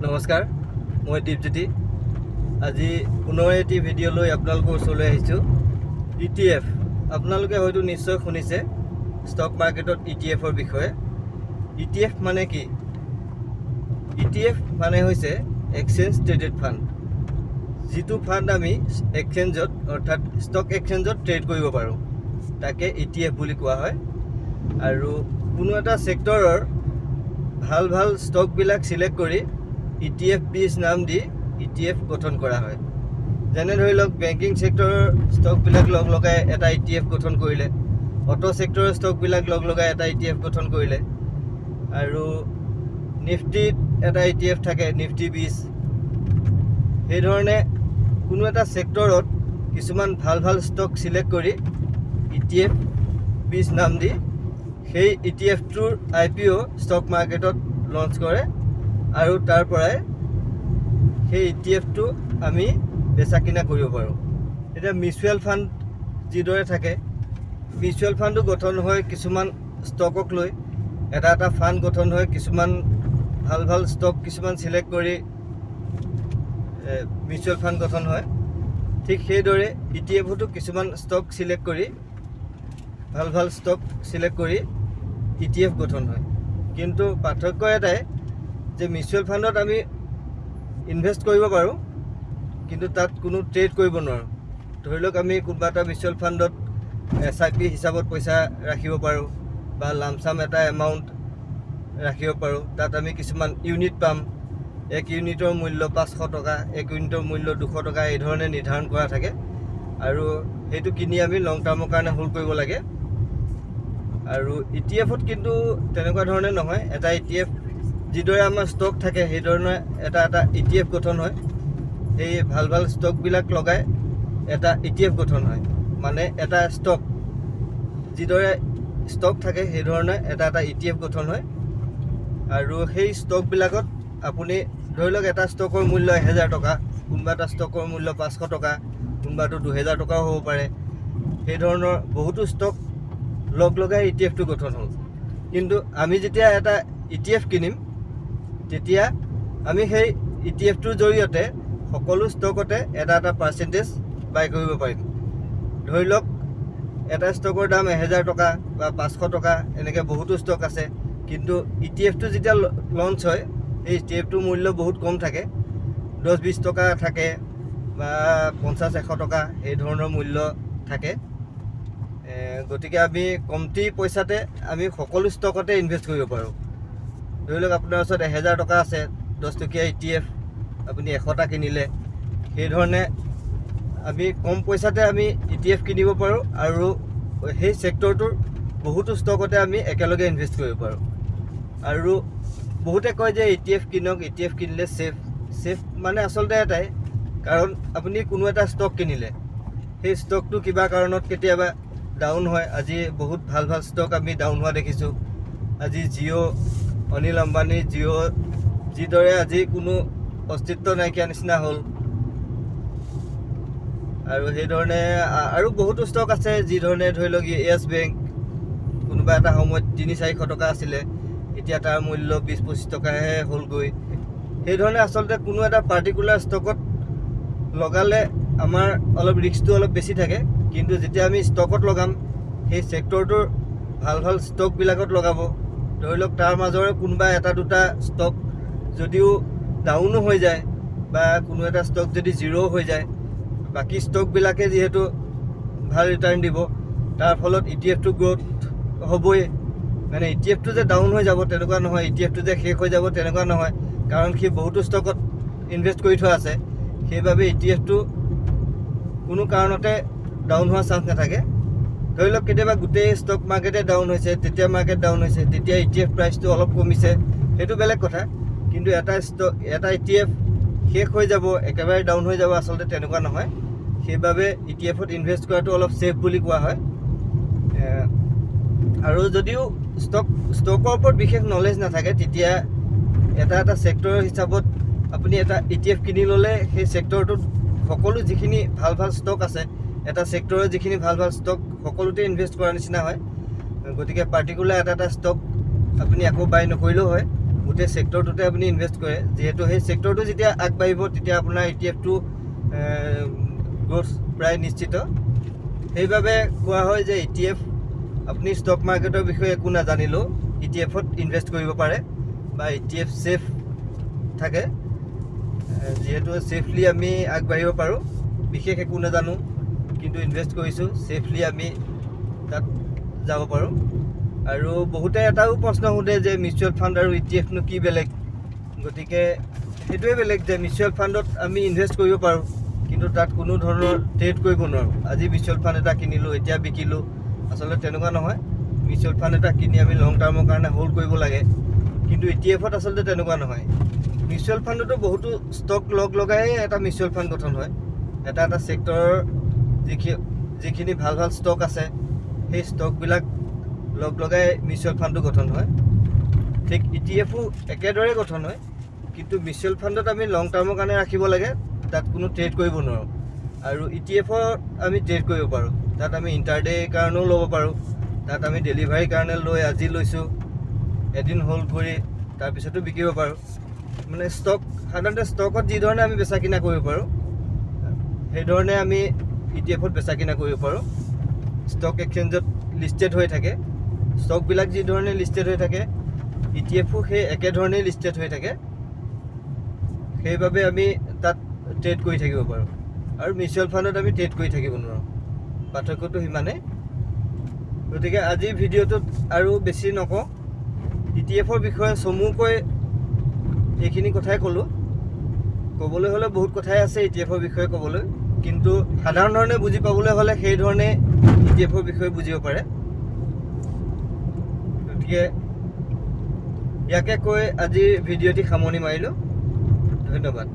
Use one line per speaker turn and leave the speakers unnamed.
নমস্কাৰ, মই দীপজ্যোতি। আজি পুনৰ এটি ভিডিঅ' লৈ আপোনালোকৰ ওচৰলৈ আহিছোঁ। ETF আপোনালোকে হয়তো নিশ্চয় শুনিছে ষ্টক মাৰ্কেটত ETFৰ বিষয়ে। ETF মানে কি? ETF মানে হৈছে এক্সচেঞ্জ ট্ৰেডেড ফাণ্ড, যিটো ফাণ্ড আমি এক্সচেঞ্জত অৰ্থাৎ ষ্টক এক্সচেঞ্জত ট্ৰেড কৰিব পাৰোঁ, তাকে ETF বুলি কোৱা হয়। আৰু কোনো এটা ছেক্টৰৰ ভাল ভাল ষ্টকবিলাক চিলেক্ট কৰি ETF 20 নাম দি ETF গঠন কৰা হয়। যেনে ধৰি লওক, বেংকিং ছেক্টৰৰ ষ্টকবিলাক লগ লগাই এটা ETF গঠন কৰিলে, অটো ছেক্টৰৰ ষ্টকবিলাক লগ লগাই এটা ETF গঠন কৰিলে, আৰু নিফটিত এটা ETF থাকে, নিফটি 20। সেইধৰণে কোনো এটা ছেক্টৰত কিছুমান ভাল ভাল ষ্টক চিলেক্ট কৰি ETF 20 নাম দি সেই ETFটোৰ IPO ষ্টক মাৰ্কেটত লঞ্চ কৰে, আৰু তাৰ পৰাই সেই ETFটো আমি বেচা কিনা কৰিব পাৰোঁ। এতিয়া মিউচুৱেল ফাণ্ড যিদৰে থাকে, মিউচুৱেল ফাণ্ডো গঠন হয় কিছুমান ষ্টকক লৈ, এটা এটা ফাণ্ড গঠন হয় কিছুমান ভাল ভাল ষ্টক কিছুমান চিলেক্ট কৰি মিউচুৱেল ফাণ্ড গঠন হয়। ঠিক সেইদৰে ETFতো কিছুমান ষ্টক চিলেক্ট কৰি, ভাল ভাল ষ্টক চিলেক্ট কৰি ETF গঠন হয়। কিন্তু পাৰ্থক্য এটাই যে মিউচুৱেল ফাণ্ডত আমি ইনভেষ্ট কৰিব পাৰোঁ, কিন্তু তাত কোনো ট্ৰেড কৰিব নোৱাৰোঁ। ধৰি লওক, আমি কোনোবা এটা মিউচুৱেল ফাণ্ডত SIP হিচাপত পইচা ৰাখিব পাৰোঁ, বা লামচাম এটা এমাউণ্ট ৰাখিব পাৰোঁ। তাত আমি কিছুমান ইউনিট পাম। 1 ইউনিটৰ মূল্য 500 টকা, 1 ইউনিটৰ মূল্য 200 টকা, এই ধৰণে নিৰ্ধাৰণ কৰা থাকে। আৰু সেইটো কিনি আমি লং টাৰ্মৰ কাৰণে হোল্ড কৰিব লাগে। আৰু ETFত কিন্তু তেনেকুৱা ধৰণে নহয়। এটা ETF যিদৰে আমাৰ ষ্টক থাকে, সেই ধৰণে এটা এটা ETF গঠন হয়। সেই ভাল ভাল ষ্টকবিলাক লগাই এটা ETF গঠন হয়। মানে এটা ষ্টক যিদৰে ষ্টক থাকে, সেই ধৰণে এটা এটা ETF গঠন হয়। আৰু সেই ষ্টকবিলাকত আপুনি ধৰি লওক, এটা ষ্টকৰ মূল্য 1000 টকা, কোনোবা এটা ষ্টকৰ মূল্য 500 টকা, কোনোবাটো 2000 টকাও হ'ব পাৰে। সেই ধৰণৰ বহুতো ষ্টক লগ লগাই ETFটো গঠন হ'ল। কিন্তু আমি যেতিয়া এটা ETF কিনিম, তেতিয়া আমি সেই ETFটোৰ জৰিয়তে সকলো ষ্টকতে এটা এটা পাৰ্চেণ্টেজ বাই কৰিব পাৰিম। ধৰি লওক, এটা ষ্টকৰ দাম 1000 টকা বা 500 টকা, এনেকৈ বহুতো ষ্টক আছে। কিন্তু ETFটো যেতিয়া লঞ্চ হয়, সেই ETFটোৰ মূল্য বহুত কম থাকে, 10-20 টকা থাকে, বা 50-100 টকা, এই ধৰণৰ মূল্য থাকে। গতিকে আমি কমটি পইচাতে আমি সকলো ষ্টকতে ইনভেষ্ট কৰিব পাৰোঁ। ধৰি লওক, আপোনাৰ ওচৰত 1000 টকা আছে, 10 টকীয়া ETF আপুনি 100টা কিনিলে। সেইধৰণে আমি কম পইচাতে আমি ETF কিনিব পাৰোঁ, আৰু সেই ছেক্টৰটোৰ বহুতো ষ্টকতে আমি একেলগে ইনভেষ্ট কৰিব পাৰোঁ। আৰু বহুতে কয় যে ETF কিনক, ETF কিনিলে ছেফ মানে আচলতে এটাই, কাৰণ আপুনি কোনো এটা ষ্টক কিনিলে, সেই ষ্টকটো কিবা কাৰণত কেতিয়াবা ডাউন হয়। আজি বহুত ভাল ভাল ষ্টক আমি ডাউন হোৱা দেখিছোঁ। আজি অনিল আম্বানীৰ যিদৰে আজি কোনো অস্তিত্ব নাইকিয়া নিচিনা হ'ল। আৰু সেইধৰণে আৰু বহুতো ষ্টক আছে, যিধৰণে ধৰি লওক য়েছ বেংক, কোনোবা এটা সময়ত 300-400 টকা আছিলে, এতিয়া তাৰ মূল্য 20-25 টকাহে হ'লগৈ। সেইধৰণে আচলতে কোনো এটা পাৰ্টিকুলাৰ ষ্টকত লগালে আমাৰ অলপ ৰিস্কটো অলপ বেছি থাকে। কিন্তু যেতিয়া আমি ষ্টকত লগাম, সেই ছেক্টৰটোৰ ভাল ভাল ষ্টকবিলাকত লগাব। ধৰি লওক, তাৰ মাজৰে কোনোবা এটা দুটা ষ্টক যদিও ডাউনো হৈ যায়, বা কোনো এটা ষ্টক যদি জিৰ' হৈ যায়, বাকী ষ্টকবিলাকে যিহেতু ভাল ৰিটাৰ্ণ দিব, তাৰ ফলত ETFটো গ্ৰ'থ হ'বই। মানে ETFটো যে ডাউন হৈ যাব তেনেকুৱা নহয়, ETFটো যে শেষ হৈ যাব তেনেকুৱা নহয়, কাৰণ সি বহুতো ষ্টকত ইনভেষ্ট কৰি থোৱা আছে। সেইবাবে ETFটো কোনো কাৰণতে ডাউন হোৱাৰ চান্স নাথাকে। ধৰি লওক, কেতিয়াবা গোটেই ষ্টক মাৰ্কেটে ডাউন হৈছে, তেতিয়া মাৰ্কেট ডাউন হৈছে, তেতিয়া ETF প্ৰাইচটো অলপ কমিছে, সেইটো বেলেগ কথা। কিন্তু এটা ETF শেষ হৈ যাব, একেবাৰে ডাউন হৈ যাব, আচলতে তেনেকুৱা নহয়। সেইবাবে ETFত ইনভেষ্ট কৰাটো অলপ ছেফ বুলি কোৱা হয়। আৰু যদিও ষ্টকৰ ওপৰত বিশেষ নলেজ নাথাকে, তেতিয়া এটা এটা ছেক্টৰৰ হিচাপত আপুনি এটা ETF কিনি ল'লে, সেই ছেক্টৰটোত সকলো যিখিনি ভাল ভাল ষ্টক আছে, এটা ছেক্টৰৰ যিখিনি ভাল ভাল ষ্টক, সকলোতে ইনভেষ্ট কৰাৰ নিচিনা হয়। গতিকে পাৰ্টিকুলাৰ এটা এটা ষ্টক আপুনি আকৌ বাই নকৰিলেও হয়। গোটেই ছেক্টৰটোতে আপুনি ইনভেষ্ট কৰে, যিহেতু সেই ছেক্টৰটো যেতিয়া আগবাঢ়িব তেতিয়া আপোনাৰ ইটিএফটো গ্ৰ'থ প্ৰায় নিশ্চিত। সেইবাবে কোৱা হয় যে ইটিএফ আপুনি ষ্টক মাৰ্কেটৰ বিষয়ে একো নাজানিলেও ইটিএফত ইনভেষ্ট কৰিব পাৰে বা ইটিএফ ছেফ থাকে, যিহেতু ছেফলি আমি আগবাঢ়িব পাৰোঁ। বিশেষ একো নাজানো কিন্তু ইনভেষ্ট কৰিছোঁ, ছেফলি আমি তাত যাব পাৰোঁ। আৰু বহুতে এটাও প্ৰশ্ন সোধে যে মিউচুৱেল ফাণ্ড আৰু ইটিএফনো কি বেলেগ। গতিকে সেইটোৱে বেলেগ যে মিউচুৱেল ফাণ্ডত আমি ইনভেষ্ট কৰিব পাৰোঁ কিন্তু তাত কোনো ধৰণৰ ট্ৰেড কৰিব নোৱাৰোঁ। আজি মিউচুৱেল ফাণ্ড এটা কিনিলোঁ, এতিয়া বিকিলোঁ, আচলতে তেনেকুৱা নহয়। মিউচুৱেল ফাণ্ড এটা কিনি আমি লং টাৰ্মৰ কাৰণে হোল্ড কৰিব লাগে, কিন্তু ইটিএফত আচলতে তেনেকুৱা নহয়। মিউচুৱেল ফাণ্ডতো বহুতো ষ্টক লগাই এটা মিউচুৱেল ফাণ্ড গঠন হয়। এটা ছেক্টৰৰ যিখিনি ভাল ষ্টক আছে সেই ষ্টকবিলাক লগাই মিউচুৱেল ফাণ্ডটো গঠন হয়। ঠিক ইটিএফো একেদৰে গঠন হয়, কিন্তু মিউচুৱেল ফাণ্ডত আমি লং টাৰ্মৰ কাৰণে ৰাখিব লাগে, তাত কোনো ট্ৰেড কৰিব নোৱাৰোঁ। আৰু ইটিএফত আমি ট্ৰেড কৰিব পাৰোঁ, তাত আমি ইণ্টাৰডে কাৰণেও ল'ব পাৰোঁ, তাত আমি ডেলিভাৰীৰ কাৰণে লৈ আজি লৈছোঁ, এদিন হোল্ড কৰি তাৰপিছতো বিকিব পাৰোঁ। মানে সাধাৰণতে ষ্টকত যিধৰণে আমি বেচা কিনা কৰিব পাৰোঁ সেইধৰণে আমি ইটিএফত বেচা কিনা কৰিব পাৰোঁ। ষ্টক এক্সচেঞ্জত লিষ্টেড হৈ থাকে, ষ্টকবিলাক যিধৰণে লিষ্টেড হৈ থাকে ইটিএফো সেই একেধৰণেই লিষ্টেড হৈ থাকে। সেইবাবে আমি তাত ট্ৰেড কৰি থাকিব পাৰোঁ আৰু মিউচুৱেল ফাণ্ডত আমি ট্ৰেড কৰি থাকিব নোৱাৰোঁ। পাৰ্থক্যটো সিমানেই। গতিকে আজিৰ ভিডিঅ'টোত আৰু বেছি নকওঁ, ইটিএফৰ বিষয়ে চমুকৈ এইখিনি কথাই ক'লোঁ। ক'বলৈ হ'লে বহুত কথাই আছে ইটিএফৰ বিষয়ে ক'বলৈ, কিন্তু সাধাৰণ ধৰণে বুজি পাবলৈ হ'লে সেই ধৰণে ইটিএফৰ বিষয়ে বুজিব পাৰে। গতিকে ইয়াকে কৈ আজিৰ ভিডিঅ'টি সামৰণি মাৰিলোঁ। ধন্যবাদ।